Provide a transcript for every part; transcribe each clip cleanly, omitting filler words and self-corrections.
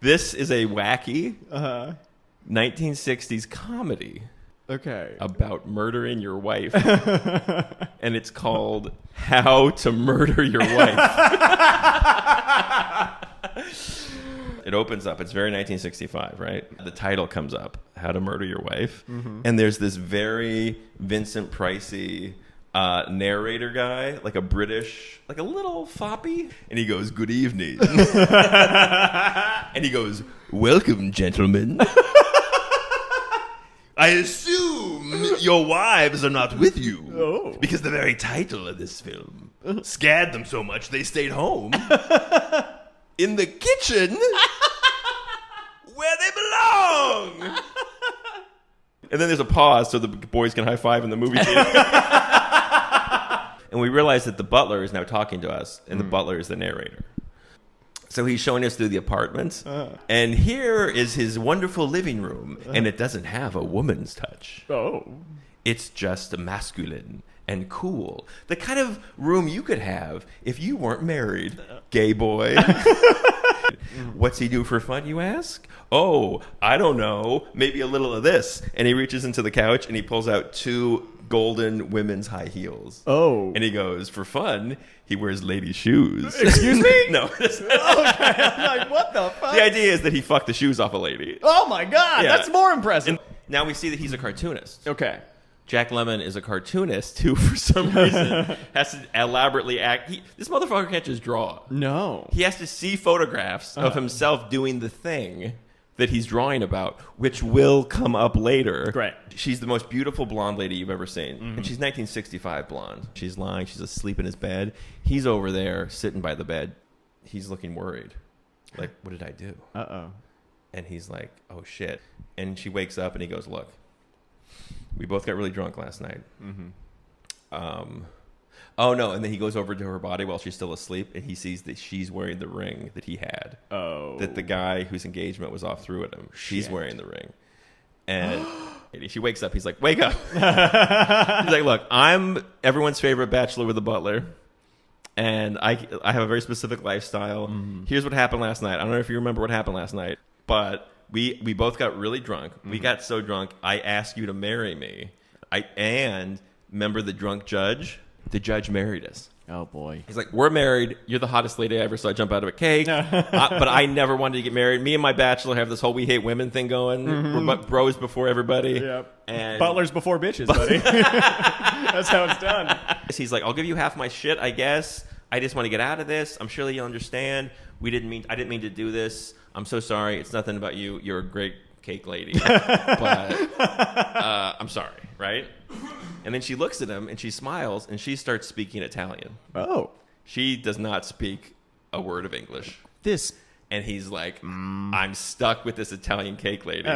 This is a wacky 1960s comedy. Okay. About murdering your wife. And it's called How to Murder Your Wife. It opens up. It's very 1965, right? The title comes up, How to Murder Your Wife. Mm-hmm. And there's this very Vincent Pricey narrator guy, like a British, like a little foppy. And he goes, good evening. And he goes, welcome, gentlemen. I assume your wives are not with you because the very title of this film scared them so much they stayed home in the kitchen where they belong. And then there's a pause so the boys can high five in the movie theater. And we realize that the butler is now talking to us, and the butler is the narrator. So he's showing us through the apartment, and here is his wonderful living room, and it doesn't have a woman's touch. Oh. It's just masculine and cool. The kind of room you could have if you weren't married, gay boy. What's he do for fun, you ask? Oh, I don't know. Maybe a little of this. And he reaches into the couch, and he pulls out 2 golden women's high heels. Oh. And he goes, for fun, he wears lady shoes. Excuse me? No. Okay. I'm like, what the fuck? The idea is that he fucked the shoes off a lady. Oh my God. Yeah. That's more impressive. And now we see that he's a cartoonist. Okay. Jack Lemmon is a cartoonist who, for some reason, has to elaborately act. This motherfucker can't just draw. No. He has to see photographs of himself doing the thing that he's drawing about, which will come up later. Great. She's the most beautiful blonde lady you've ever seen. Mm-hmm. And she's 1965 blonde. She's lying. She's asleep in his bed. He's over there sitting by the bed. He's looking worried. Like, what did I do? Uh-oh. And he's like, oh, shit. And she wakes up and he goes, look, we both got really drunk last night. Mm-hmm. Oh, no. And then he goes over to her body while she's still asleep, and he sees that she's wearing the ring that he had. Oh. That the guy whose engagement was off through at him. She's wearing the ring. And she wakes up. He's like, wake up. He's like, look, I'm everyone's favorite bachelor with a butler, and I have a very specific lifestyle. Mm-hmm. Here's what happened last night. I don't know if you remember what happened last night, but we both got really drunk. Mm-hmm. We got so drunk, I asked you to marry me. And remember the drunk judge? The judge married us. Oh, boy. He's like, we're married. You're the hottest lady I ever saw jump out of a cake. But I never wanted to get married. Me and my bachelor have this whole we hate women thing going. Mm-hmm. We're bros before everybody. Yep. And butlers before bitches, buddy. That's how it's done. He's like, I'll give you half my shit, I guess. I just want to get out of this. I'm sure that you'll understand. I didn't mean to do this. I'm so sorry. It's nothing about you. You're a great cake lady. But I'm sorry, right? And then she looks at him and she smiles and she starts speaking Italian. Oh. She does not speak a word of English. And he's like, I'm stuck with this Italian cake lady.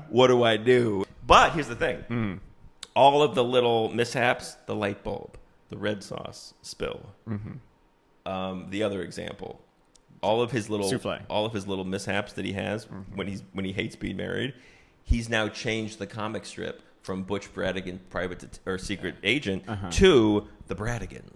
What do I do? But here's the thing. All of the little mishaps, the light bulb, the red sauce spill, the other example, all of his little mishaps that he has when he hates being married, he's now changed the comic strip from Butch Bradigan, secret agent, to the Bradigans.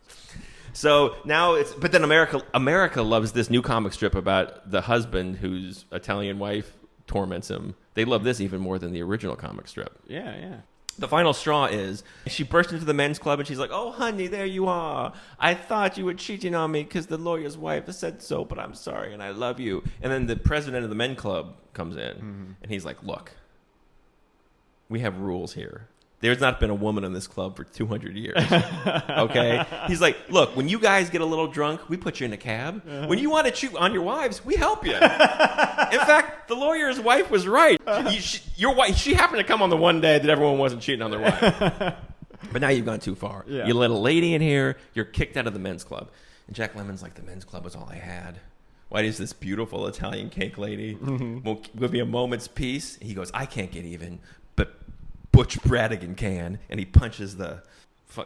So now but then America loves this new comic strip about the husband whose Italian wife torments him. They love this even more than the original comic strip. Yeah, yeah. The final straw is she bursts into the men's club and she's like, oh, honey, there you are. I thought you were cheating on me because the lawyer's wife said so, but I'm sorry and I love you. And then the president of the men's club comes in and he's like, look, we have rules here. There's not been a woman in this club for 200 years. Okay? He's like, look, when you guys get a little drunk, we put you in a cab. When you want to cheat on your wives, we help you. In fact, the lawyer's wife was right. Your wife, she happened to come on the one day that everyone wasn't cheating on their wife. But now you've gone too far. Yeah. You let a lady in here, you're kicked out of the men's club. And Jack Lemmon's like, the men's club was all I had. Why does this beautiful Italian cake lady won't give me a moment's peace? He goes, I can't get even, but Butch Bradigan can, and he punches the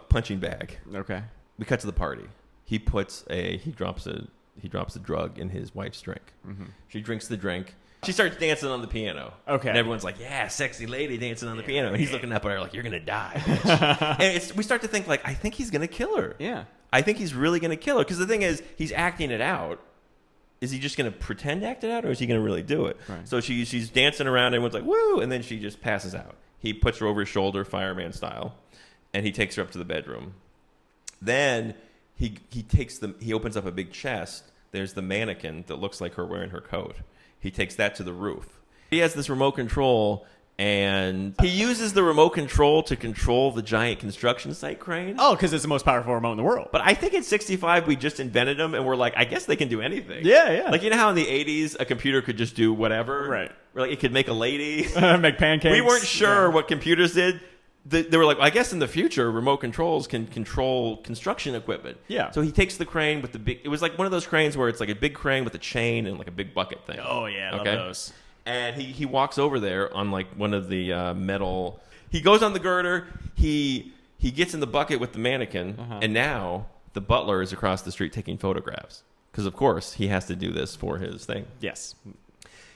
punching bag. Okay. We cut to the party. He drops a drug in his wife's drink. She drinks the drink. She starts dancing on the piano. Okay. And everyone's like, yeah, sexy lady dancing on the piano. And he's looking up at her like, you're going to die. And we start to think, like, I think he's going to kill her. Yeah. I think he's really going to kill her. Because the thing is, he's acting it out. is he just going to pretend to act it out, or is he going to really do it? Right. So she's dancing around, and everyone's like, woo, and then she just passes out. He puts her over his shoulder, fireman style, and he takes her up to the bedroom. Then he opens up a big chest. There's the mannequin that looks like her wearing her coat. He takes that to the roof. He has this remote control, and he uses the remote control to control the giant construction site crane. Oh, because it's the most powerful remote in the world. But I think in 65, we just invented them, and we're like, I guess they can do anything. Yeah. Like, you know how in the 80s, a computer could just do whatever? Right. Like, it could make a lady. Make pancakes. We weren't sure what computers did. They were like, I guess in the future, remote controls can control construction equipment. Yeah. So he takes the crane with the big... It was like one of those cranes where it's like a big crane with a chain and like a big bucket thing. Oh, yeah. Love those. And he walks over there on like one of the metal... He goes on the girder. He gets in the bucket with the mannequin. And now the butler is across the street taking photographs. Because, of course, he has to do this for his thing. Yes.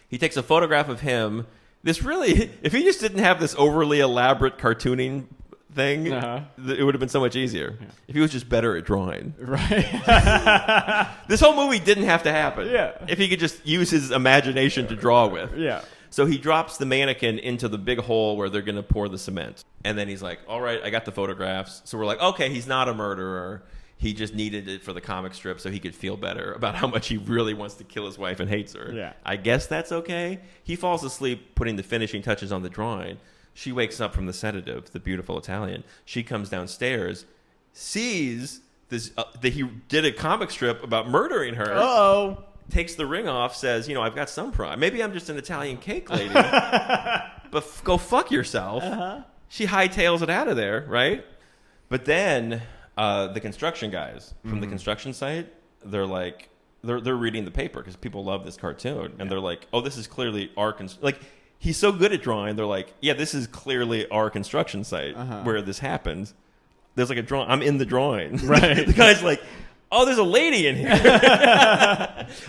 He takes a photograph of him... This really, if he just didn't have this overly elaborate cartooning thing, it would have been so much easier. Yeah. If he was just better at drawing. Right. This whole movie didn't have to happen. Yeah. If he could just use his imagination to draw with. Yeah. So he drops the mannequin into the big hole where they're going to pour the cement. And then he's like, all right, I got the photographs. So we're like, okay, he's not a murderer. He just needed it for the comic strip so he could feel better about how much he really wants to kill his wife and hates her. Yeah. I guess that's okay. He falls asleep putting the finishing touches on the drawing. She wakes up from the sedative, the beautiful Italian. She comes downstairs, sees this that he did a comic strip about murdering her. Uh-oh. Takes the ring off, says, I've got some pride. Maybe I'm just an Italian cake lady. But go fuck yourself. She hightails it out of there, right? But then... the construction guys from the construction site, they're like, they're reading the paper because people love this cartoon, and they're like, oh, this is clearly our like, he's so good at drawing. They're like, yeah, this is clearly our construction site where this happened. There's like a drawing. I'm in the drawing. Right. The guy's like, oh, there's a lady in here.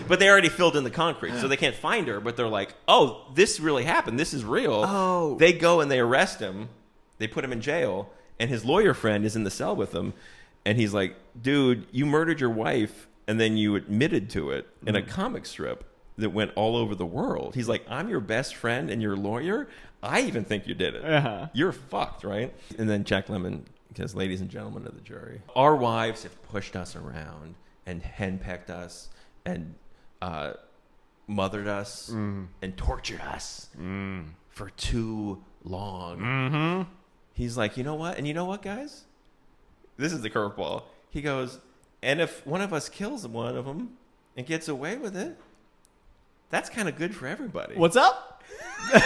But they already filled in the concrete, so they can't find her. But they're like, oh, this really happened. This is real. Oh. They go and they arrest him. They put him in jail, and his lawyer friend is in the cell with him. And he's like, dude, you murdered your wife, and then you admitted to it in a comic strip that went all over the world. He's like, I'm your best friend and your lawyer? I even think you did it. You're fucked, right? And then Jack Lemmon says, ladies and gentlemen of the jury, our wives have pushed us around and henpecked us and mothered us and tortured us for too long. He's like, you know what? And you know what, guys? This is the curveball. He goes, and if one of us kills one of them and gets away with it, that's kind of good for everybody. What's up? He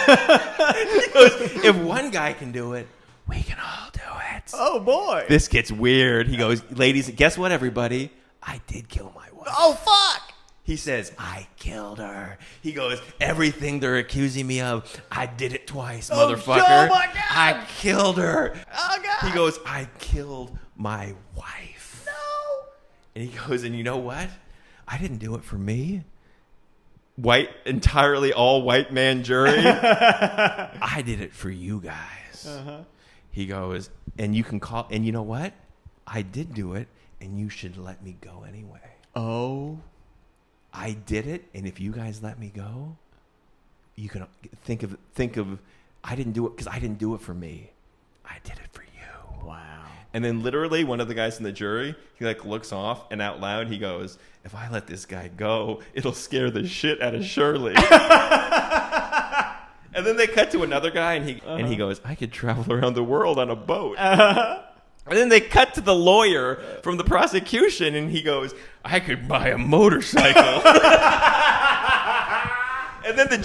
goes, if one guy can do it, we can all do it. Oh, boy. This gets weird. He goes, ladies, guess what, everybody? I did kill my wife. Oh, fuck. He says, I killed her. He goes, everything they're accusing me of, I did it twice, motherfucker. Oh, my God. I killed her. Oh, God. He goes, I killed my wife. No. And he goes, and you know what? I didn't do it for me. Entirely all white man jury. I did it for you guys. He goes, and you can call, and you know what? I did do it, and you should let me go anyway. Oh. I did it, and if you guys let me go, you can think of. I didn't do it because I didn't do it for me. I did it for you. Wow. And then literally one of the guys in the jury, he like looks off, and out loud he goes, if I let this guy go, it'll scare the shit out of Shirley. And then they cut to another guy, and he goes, I could travel around the world on a boat. And then they cut to the lawyer from the prosecution, and he goes, I could buy a motorcycle. And then the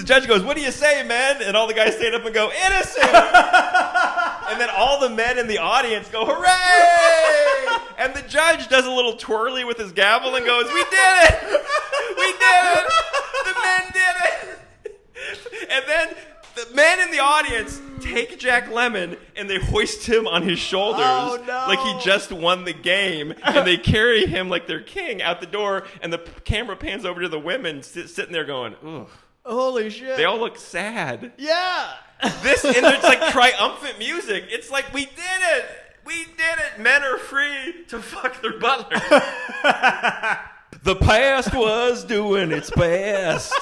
judge goes, what do you say, man? And all the guys stand up and go, innocent. And then all the men in the audience go, hooray! And the judge does a little twirly with his gavel and goes, we did it! We did it! The men did it! And then the men in the audience take Jack Lemmon and they hoist him on his shoulders like he just won the game, and they carry him like they're king out the door, and the camera pans over to the women sitting there going, ugh. Holy shit. They all look sad. Yeah. And it's like triumphant music. It's like, we did it. We did it. Men are free to fuck their butler. The past was doing its best.